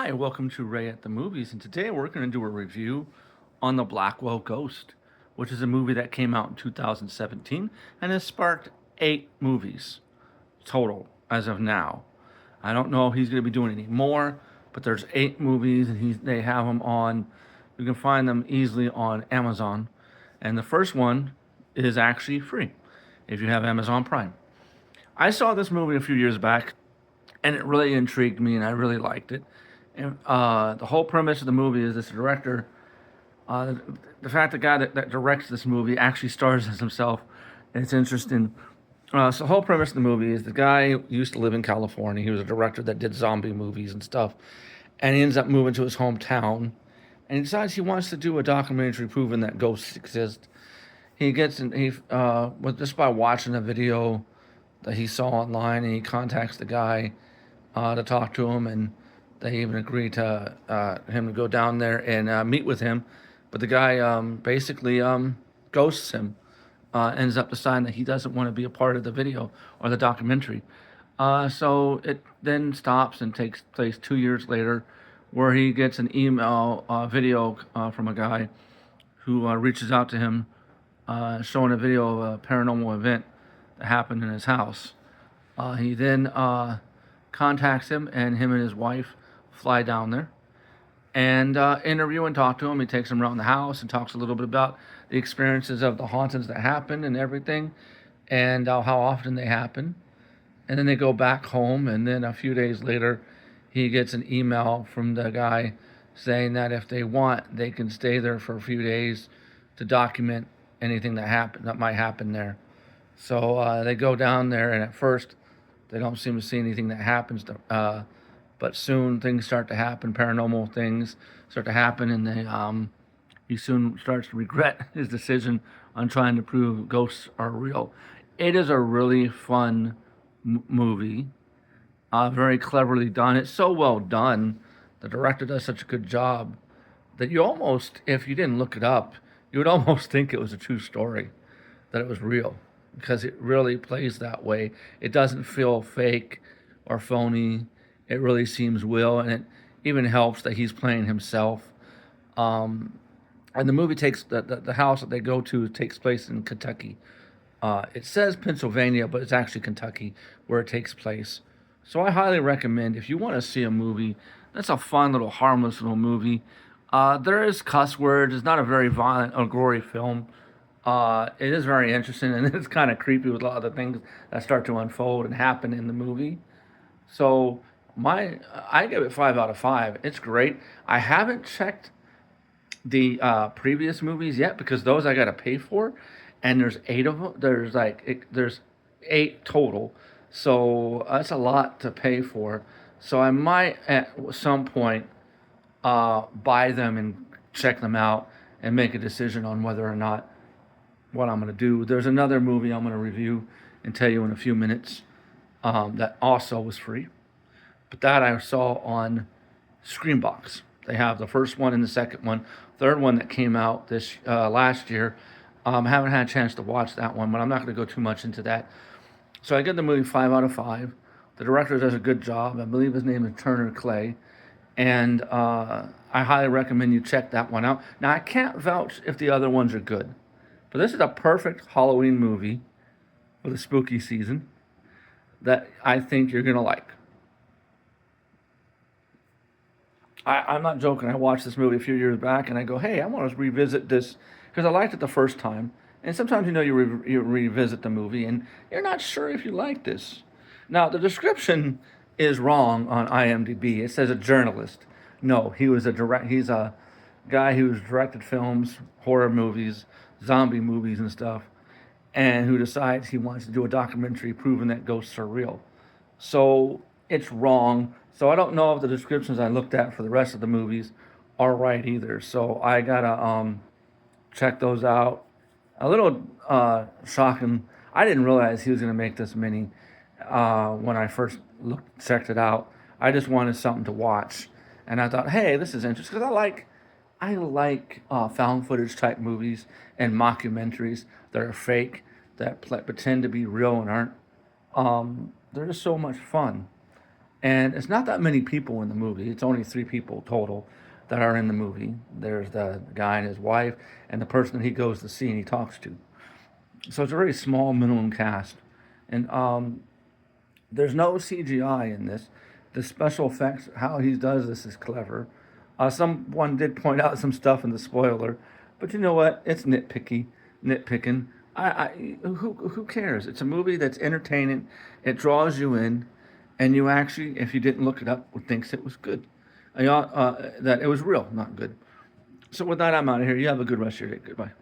Hi, welcome to Ray at the Movies, and today we're going to do a review on the Blackwell Ghost, which is a movie that came out in 2017 and has sparked 8 movies total as of now. I don't know if he's going to be doing any more, but there's 8 movies, and they have them on. You can find them easily on Amazon, and the first one is actually free if you have Amazon Prime. I saw this movie a few years back, and it really intrigued me, and I really liked it. And the whole premise of the movie is this director, uh, the fact the guy that directs this movie actually stars as himself. And it's interesting. So the whole premise of the movie is the guy used to live in California. He was a director that did zombie movies and stuff, and he ends up moving to his hometown, and he decides he wants to do a documentary proving that ghosts exist. He gets in, he just by watching a video that he saw online, and he contacts the guy to talk to him, and they even agree to him to go down there and meet with him. But the guy basically ghosts him. Ends up deciding that he doesn't want to be a part of the video or the documentary. So it then stops and takes place 2 years later, where he gets an email video from a guy who reaches out to him, showing a video of a paranormal event that happened in his house. He then contacts him, and him and his wife fly down there and interview and talk to him. He takes him around the house and talks a little bit about the experiences of the hauntings that happen and everything, and how often they happen. And then they go back home, and then a few days later, he gets an email from the guy saying that if they want, they can stay there for a few days to document anything that might happen there. So they go down there, and at first, they don't seem to see anything that happens. But soon things start to happen, paranormal things start to happen, and he soon starts to regret his decision on trying to prove ghosts are real. It is a really fun movie, very cleverly done. It's so well done. The director does such a good job that you almost, if you didn't look it up, you would almost think it was a true story, that it was real, because it really plays that way. It doesn't feel fake or phony. It really seems real, and it even helps that he's playing himself. Um, and the movie takes the house that they go to takes place in Kentucky. It says Pennsylvania, but it's actually Kentucky where it takes place. So I highly recommend, if you want to see a movie that's a fun little harmless little movie. There is cuss words. It's not a very violent or gory film. It is very interesting, and it's kind of creepy with a lot of the things that start to unfold and happen in the movie. So I give it 5 out of 5. It's great. I haven't checked the previous movies yet because those I got to pay for, and there's 8 of them. There's 8 total, so that's a lot to pay for. So I might at some point buy them and check them out and make a decision on whether or not what I'm going to do. There's another movie I'm going to review and tell you in a few minutes that also was free, but that I saw on Screenbox. They have the first one and the second one. Third one that came out this last year. I haven't had a chance to watch that one, but I'm not going to go too much into that. So I give the movie 5 out of 5. The director does a good job. I believe his name is Turner Clay, and I highly recommend you check that one out. Now I can't vouch if the other ones are good, but this is a perfect Halloween movie for the spooky season that I think you're gonna like. I'm not joking. I watched this movie a few years back, and I go, "Hey, I want to revisit this because I liked it the first time." And sometimes you revisit the movie, and you're not sure if you like this. Now the description is wrong on IMDb. It says a journalist. No, He's a guy who's directed films, horror movies, zombie movies, and stuff, and who decides he wants to do a documentary proving that ghosts are real. So it's wrong. So I don't know if the descriptions I looked at for the rest of the movies are right either. So I gotta check those out. A little shocking. I didn't realize he was gonna make this many when I first checked it out. I just wanted something to watch, and I thought, hey, this is interesting because I like found footage type movies and mockumentaries that are fake, that pretend to be real and aren't. They're just so much fun. And it's not that many people in the movie. It's only 3 people total that are in the movie. There's the guy and his wife, and the person that he goes to see and he talks to. So it's a very small minimum cast. And there's no CGI in this. The special effects, how he does this is clever. Someone did point out some stuff in the spoiler, but you know what? It's nitpicking. Who cares? It's a movie that's entertaining. It draws you in, and you actually, if you didn't look it up, thinks it was good. That it was real, not good. So with that, I'm out of here. You have a good rest of your day. Goodbye.